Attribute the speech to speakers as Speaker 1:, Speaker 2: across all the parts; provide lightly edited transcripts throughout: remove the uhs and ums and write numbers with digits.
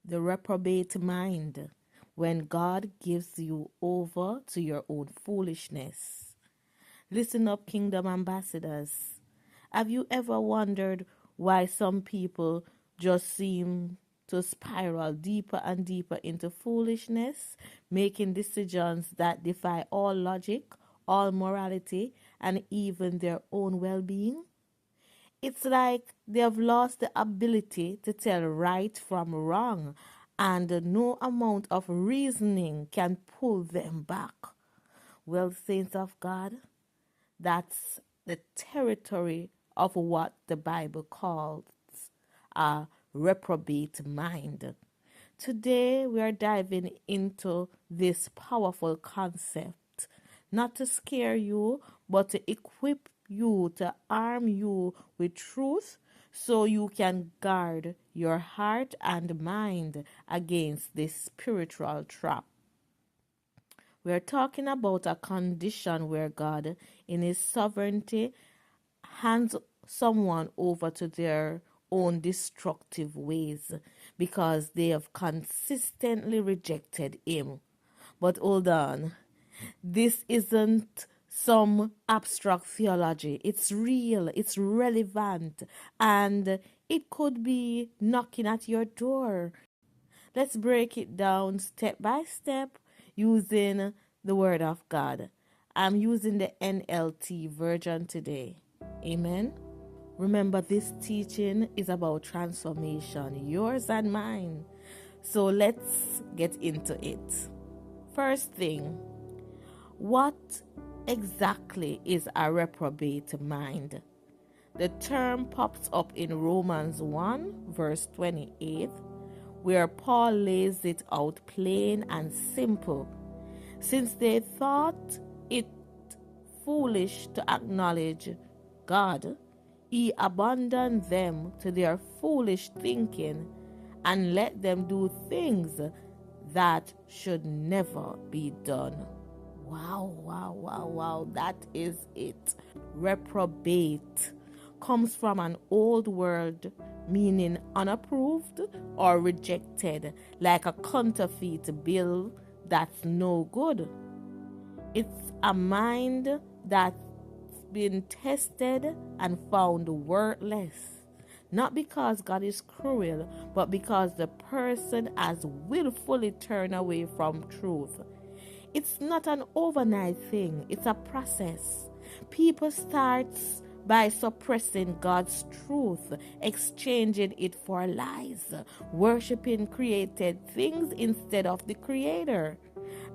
Speaker 1: The reprobate mind, when God gives you over to your own foolishness. Listen up, kingdom ambassadors. Have you ever wondered why some people just seem to spiral deeper and deeper into foolishness, making decisions that defy all logic, all morality, and even their own well being? It's like they have lost the ability to tell right from wrong, and no amount of reasoning can pull them back. Well, saints of God, that's the territory of what the Bible calls a reprobate mind. Today, we are diving into this powerful concept, not to scare you, but to equip you, to arm you with truth so you can guard your heart and mind against this spiritual trap. We're talking about a condition where God, in His sovereignty, hands someone over to their own destructive ways because they have consistently rejected Him. But hold on, this isn't some abstract theology. It's real, it's relevant, and it could be knocking at your door. Let's break it down step by step using the Word of God. I'm using the NLT version today. Amen. Remember, this teaching is about transformation, yours and mine. So let's get into it. First thing, what exactly is a reprobate mind? The term pops up in Romans 1, verse 28, where Paul lays it out plain and simple. Since they thought it foolish to acknowledge God, He abandoned them to their foolish thinking and let them do things that should never be done. Wow, wow, wow, wow, that is it. Reprobate comes from an old word meaning unapproved or rejected, like a counterfeit bill that's no good. It's a mind that's been tested and found worthless. Not because God is cruel, but because the person has willfully turned away from truth. It's not an overnight thing, it's a process. People start by suppressing God's truth, exchanging it for lies, worshiping created things instead of the Creator.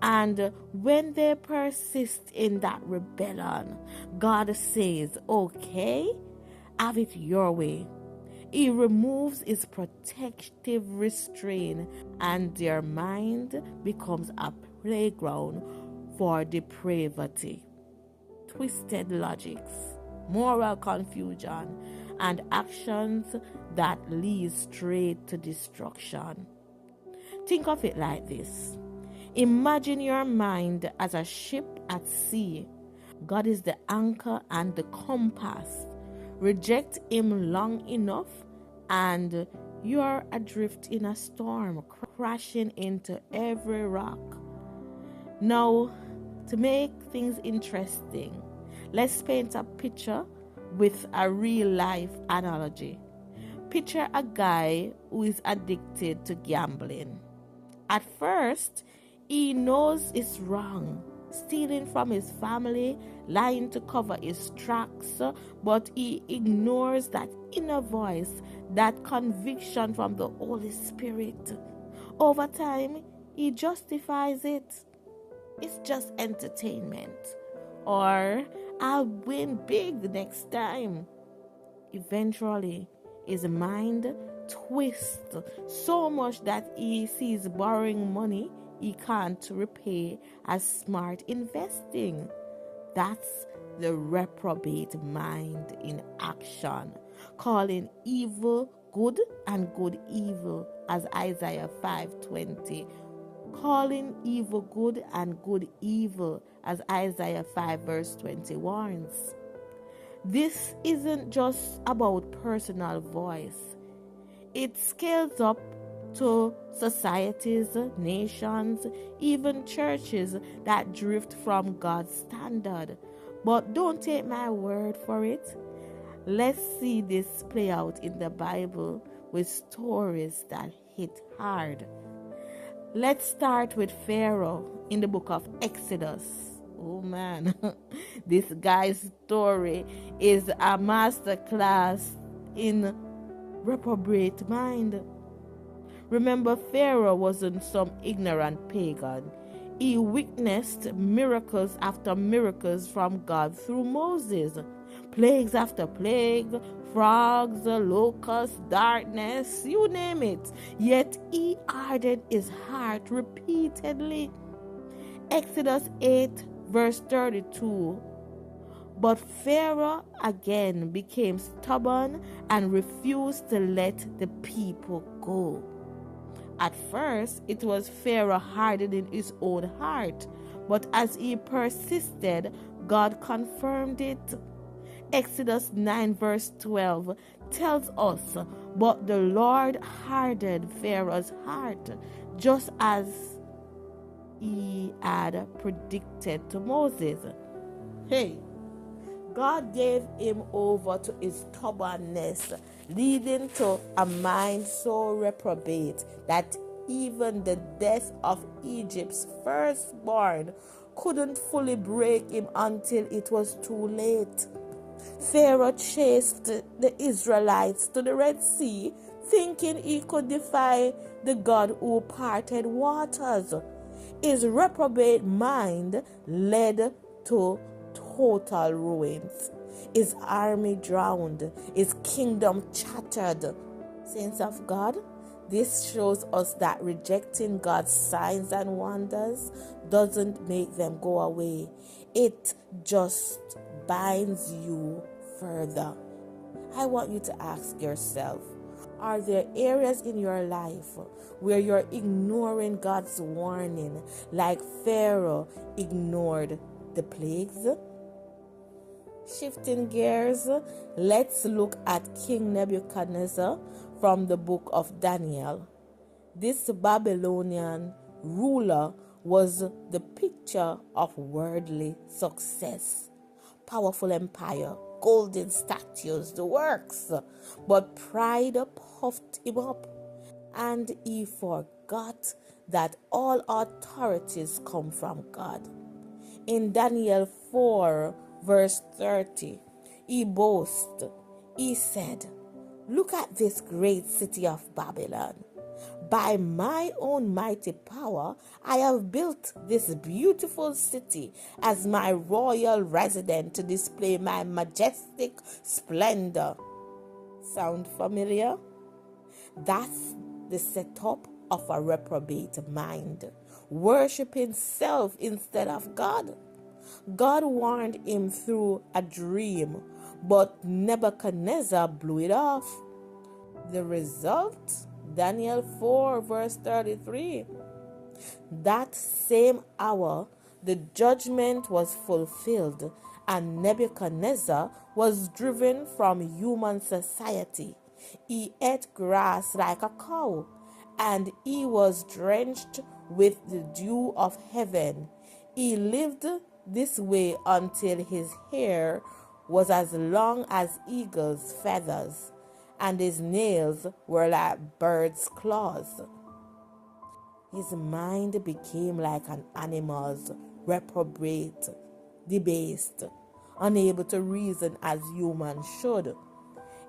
Speaker 1: And when they persist in that rebellion, God says, okay, have it your way. He removes his protective restraint, and their mind becomes a playground for depravity, twisted logics, moral confusion, and actions that lead straight to destruction. Think of it like this. Imagine your mind as a ship at sea. God is the anchor and the compass. Reject Him long enough and you're adrift in a storm, crashing into every rock. Now, to make things interesting, let's paint a picture with a real life analogy. Picture a guy who is addicted to gambling. At first, he knows it's wrong, stealing from his family, lying to cover his tracks, but he ignores that inner voice, that conviction from the Holy Spirit. Over time, he justifies it. It's just entertainment. Or, I'll win big next time. Eventually, his mind twists so much that he sees borrowing money he can't repay as smart investing. That's the reprobate mind in action, calling evil good and good evil, as Isaiah 5:20. Calling evil good and good evil, as Isaiah 5 verse 20 warns. This isn't just about personal voice. It scales up to societies, nations, even churches that drift from God's standard. But don't take my word for it. Let's see this play out in the Bible with stories that hit hard. Let's start with Pharaoh in the book of Exodus. Oh man, this guy's story is a masterclass in reprobate mind. Remember, Pharaoh wasn't some ignorant pagan. He witnessed miracles after miracles from God through Moses. Plagues after plague, frogs, locusts, darkness, you name it. Yet he hardened his heart repeatedly. Exodus 8 verse 32. But Pharaoh again became stubborn and refused to let the people go. At first, it was Pharaoh hardening his own heart, but as he persisted, God confirmed it. Exodus 9 verse 12 tells us, but the Lord hardened Pharaoh's heart, just as he had predicted to Moses. Hey, God gave him over to his stubbornness, leading to a mind so reprobate that even the death of Egypt's firstborn couldn't fully break him until it was too late. Pharaoh chased the Israelites to the Red Sea, thinking he could defy the God who parted waters. His reprobate mind led to total ruins. His army drowned, his kingdom shattered. Saints of God, this shows us that rejecting God's signs and wonders doesn't make them go away. It just binds you further. I want you to ask yourself, are there areas in your life where you're ignoring God's warning, like Pharaoh ignored the plagues? Shifting gears, let's look at King Nebuchadnezzar from the book of Daniel. This Babylonian ruler was the picture of worldly success. Powerful empire, golden statues, the works. But pride puffed him up, and he forgot that all authorities come from God. In Daniel 4 verse 30, he boasted. He said, "Look at this great city of Babylon. By my own mighty power, I have built this beautiful city as my royal residence to display my majestic splendor." Sound familiar? That's the setup of a reprobate mind, worshiping self instead of God. God warned him through a dream, but Nebuchadnezzar blew it off. The result? Daniel 4 verse 33. That same hour, the judgment was fulfilled, and Nebuchadnezzar was driven from human society. He ate grass like a cow, and he was drenched with the dew of heaven. He lived this way until his hair was as long as eagle's feathers, and his nails were like birds' claws. His mind became like an animal's, reprobate, debased, unable to reason as humans should.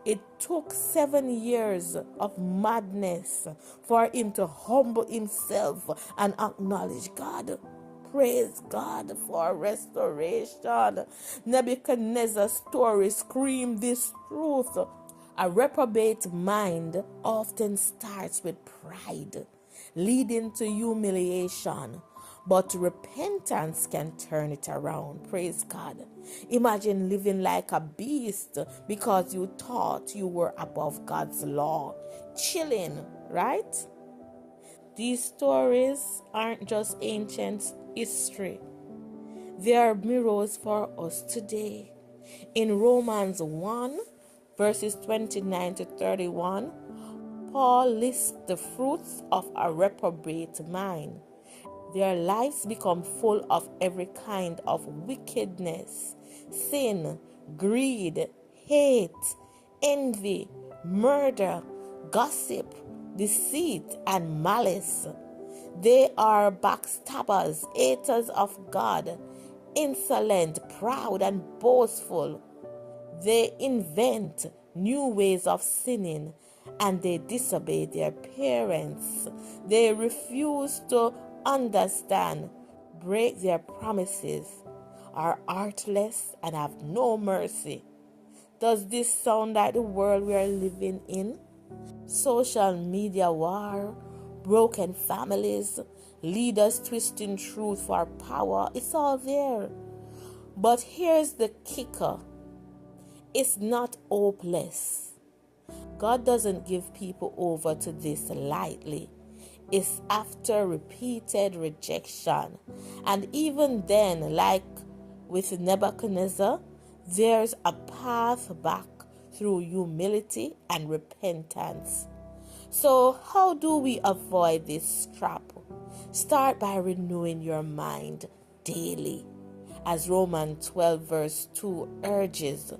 Speaker 1: It took 7 years of madness for him to humble himself and acknowledge God. Praise God for restoration. Nebuchadnezzar's story screamed this truth. A reprobate mind often starts with pride, leading to humiliation, but repentance can turn it around. Praise God. Imagine living like a beast because you thought you were above God's law. Chilling, right? These stories aren't just ancient history. They are mirrors for us today. In Romans 1, verses 29 to 31, Paul lists the fruits of a reprobate mind. Their lives become full of every kind of wickedness, sin, greed, hate, envy, murder, gossip, deceit, and malice. They are backstabbers, haters of God, insolent, proud, and boastful. They invent new ways of sinning and they disobey their parents. They refuse to understand, break their promises, are heartless, and have no mercy. Does this sound like the world we are living in? Social media war, broken families, leaders twisting truth for power. It's all there. But here's the kicker. It's not hopeless. God doesn't give people over to this lightly. It's after repeated rejection. And even then, like with Nebuchadnezzar, there's a path back through humility and repentance. So, how do we avoid this trap? Start by renewing your mind daily. As Romans 12 verse 2 urges,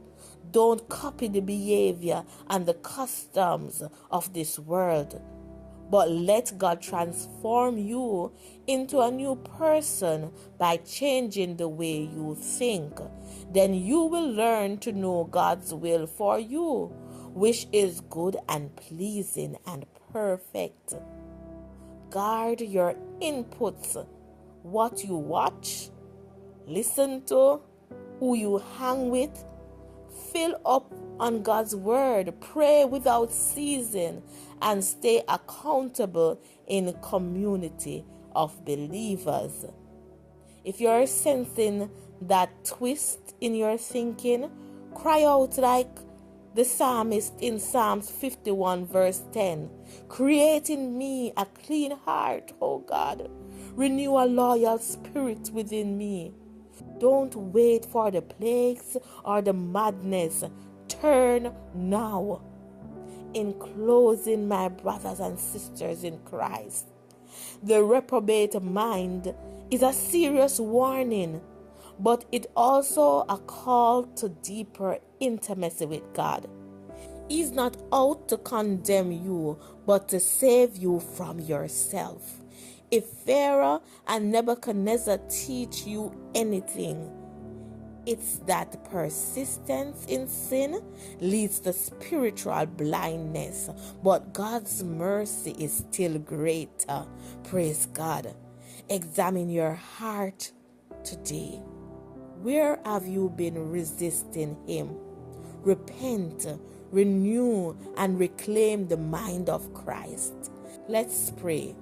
Speaker 1: don't copy the behavior and the customs of this world, but let God transform you into a new person by changing the way you think. Then you will learn to know God's will for you, which is good and pleasing and perfect. Guard your inputs, what you watch, listen to, who you hang with. Fill up on God's word, pray without ceasing, and stay accountable in a community of believers. If you're sensing that twist in your thinking, cry out like the psalmist in Psalms 51 verse 10. Create in me a clean heart, O God. Renew a loyal spirit within me. Don't wait for the plagues or the madness. Turn now. In closing, my brothers and sisters in Christ, the reprobate mind is a serious warning, but it also a call to deeper intimacy with God. He's not out to condemn you, but to save you from yourself. If Pharaoh and Nebuchadnezzar teach you anything, it's that persistence in sin leads to spiritual blindness, but God's mercy is still greater. Praise God. Examine your heart today. Where have you been resisting Him? Repent, renew, and reclaim the mind of Christ. Let's pray.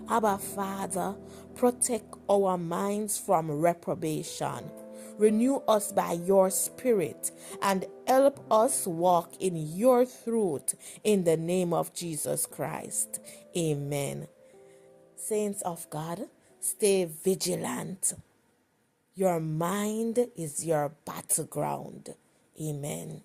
Speaker 1: Abba Father, protect our minds from reprobation. Renew us by your Spirit and help us walk in your truth in the name of Jesus Christ. Amen. Saints of God, stay vigilant. Your mind is your battleground. Amen.